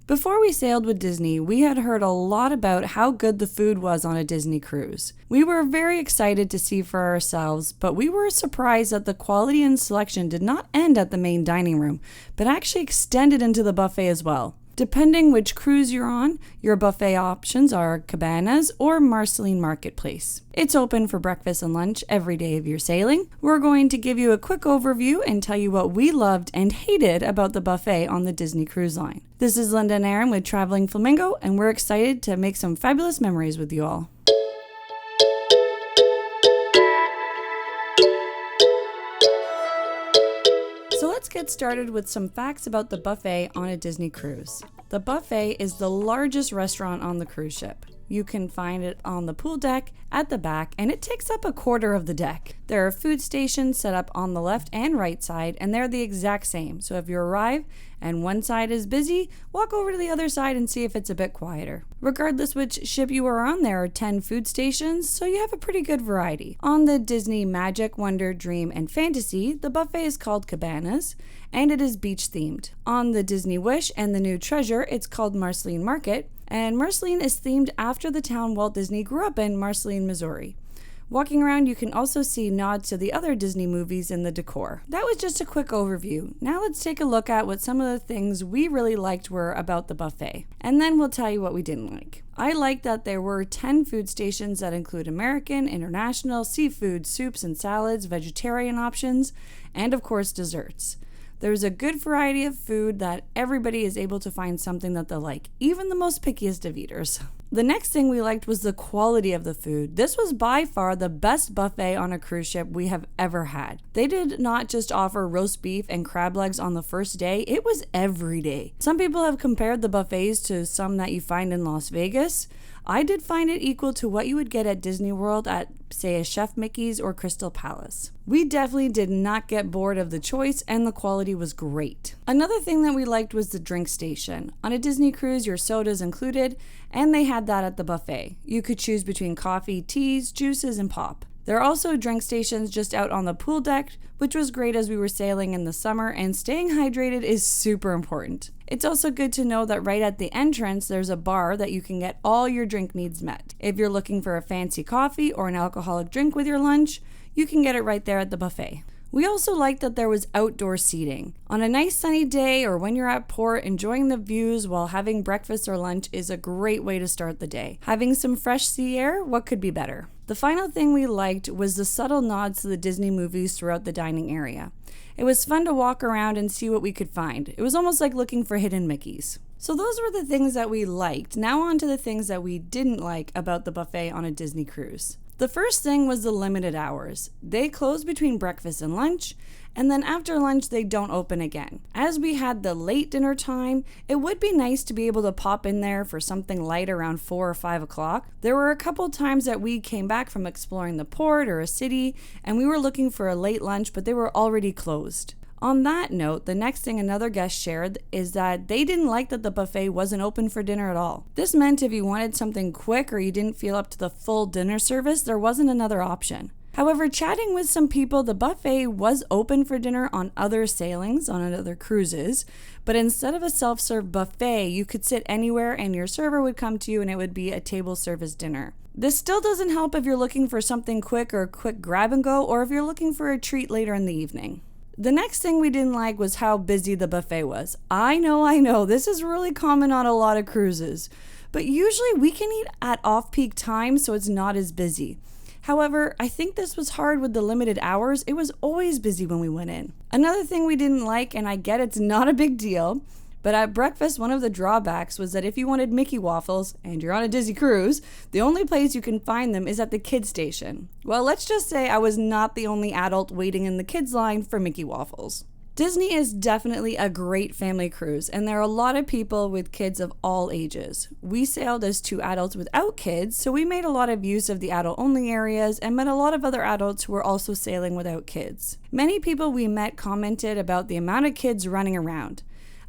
Before we sailed with Disney, we had heard a lot about how good the food was on a Disney cruise. We were very excited to see for ourselves, but we were surprised that the quality and selection did not end at the main dining room, but actually extended into the buffet as well. Depending which cruise you're on, your buffet options are Cabanas or Marceline Marketplace. It's open for breakfast and lunch every day of your sailing. We're going to give you a quick overview and tell you what we loved and hated about the buffet on the Disney Cruise Line. This is Linda and Aaron with Traveling Flamingo, and we're excited to make some fabulous memories with you all. So let's get started with some facts about the buffet on a Disney cruise. The buffet is the largest restaurant on the cruise ship. You can find it on the pool deck, at the back, and it takes up a quarter of the deck. There are food stations set up on the left and right side, and they're the exact same. So if you arrive and one side is busy, walk over to the other side and see if it's a bit quieter. Regardless which ship you are on, there are 10 food stations, so you have a pretty good variety. On the Disney Magic, Wonder, Dream, and Fantasy, the buffet is called Cabanas, and it is beach themed. On the Disney Wish and the New Treasure, it's called Marceline Market, and Marceline is themed after the town Walt Disney grew up in, Marceline, Missouri. Walking around, you can also see nods to the other Disney movies in the decor. That was just a quick overview. Now let's take a look at what some of the things we really liked were about the buffet. And then we'll tell you what we didn't like. I liked that there were 10 food stations that include American, international, seafood, soups and salads, vegetarian options, and of course desserts. There's a good variety of food that everybody is able to find something that they like, even the most pickiest of eaters. The next thing we liked was the quality of the food. This was by far the best buffet on a cruise ship we have ever had. They did not just offer roast beef and crab legs on the first day, it was every day. Some people have compared the buffets to some that you find in Las Vegas. I did find it equal to what you would get at Disney World at, say, a Chef Mickey's or Crystal Palace. We definitely did not get bored of the choice, and the quality was great. Another thing that we liked was the drink station. On a Disney cruise, your soda's included, and they had that at the buffet. You could choose between coffee, teas, juices, and pop. There are also drink stations just out on the pool deck, which was great as we were sailing in the summer, and staying hydrated is super important. It's also good to know that right at the entrance, there's a bar that you can get all your drink needs met. If you're looking for a fancy coffee or an alcoholic drink with your lunch, you can get it right there at the buffet. We also liked that there was outdoor seating. On a nice sunny day or when you're at port, enjoying the views while having breakfast or lunch is a great way to start the day. Having some fresh sea air, what could be better? The final thing we liked was the subtle nods to the Disney movies throughout the dining area. It was fun to walk around and see what we could find. It was almost like looking for hidden Mickeys. So those were the things that we liked. Now on to the things that we didn't like about the buffet on a Disney cruise. The first thing was the limited hours. They close between breakfast and lunch, and then after lunch they don't open again. As we had the late dinner time, it would be nice to be able to pop in there for something light around 4 or 5 o'clock. There were a couple times that we came back from exploring the port or a city, and we were looking for a late lunch, but they were already closed. On that note, the next thing another guest shared is that they didn't like that the buffet wasn't open for dinner at all. This meant if you wanted something quick or you didn't feel up to the full dinner service, there wasn't another option. However, chatting with some people, the buffet was open for dinner on other sailings, on other cruises, but instead of a self-serve buffet, you could sit anywhere and your server would come to you and it would be a table service dinner. This still doesn't help if you're looking for something quick or a quick grab and go, or if you're looking for a treat later in the evening. The next thing we didn't like was how busy the buffet was. I know, this is really common on a lot of cruises, but usually we can eat at off-peak times so it's not as busy. However, I think this was hard with the limited hours. It was always busy when we went in. Another thing we didn't like, and I get it's not a big deal, but at breakfast, one of the drawbacks was that if you wanted Mickey waffles, and you're on a Disney cruise, the only place you can find them is at the kids station. Well, let's just say I was not the only adult waiting in the kids line for Mickey waffles. Disney is definitely a great family cruise, and there are a lot of people with kids of all ages. We sailed as 2 adults without kids, so we made a lot of use of the adult-only areas and met a lot of other adults who were also sailing without kids. Many people we met commented about the amount of kids running around.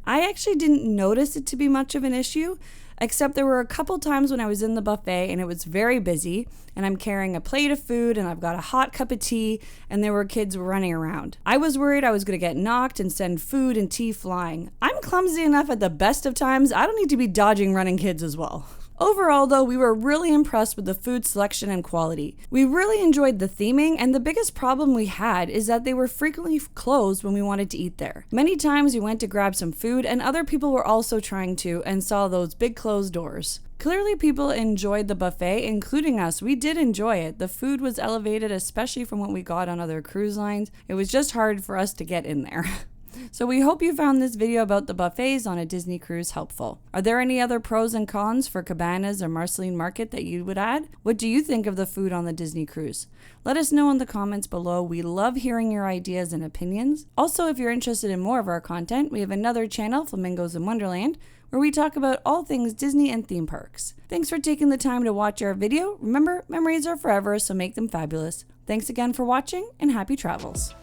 I actually didn't notice it to be much of an issue, except there were a couple times when I was in the buffet and it was very busy and I'm carrying a plate of food and I've got a hot cup of tea and there were kids running around. I was worried I was going to get knocked and send food and tea flying. I'm clumsy enough at the best of times. I don't need to be dodging running kids as well. Overall, though, we were really impressed with the food selection and quality. We really enjoyed the theming, and the biggest problem we had is that they were frequently closed when we wanted to eat there. Many times we went to grab some food, and other people were also trying to and saw those big closed doors. Clearly, people enjoyed the buffet, including us. We did enjoy it. The food was elevated, especially from what we got on other cruise lines. It was just hard for us to get in there. So we hope you found this video about the buffets on a Disney cruise helpful. Are there any other pros and cons for Cabanas or Marceline Market that you would add? What do you think of the food on the Disney cruise? Let us know in the comments below. We love hearing your ideas and opinions. Also, if you're interested in more of our content, we have another channel, Flamingos in Wonderland, where we talk about all things Disney and theme parks. Thanks for taking the time to watch our video. Remember, memories are forever, so make them fabulous. Thanks again for watching, and happy travels.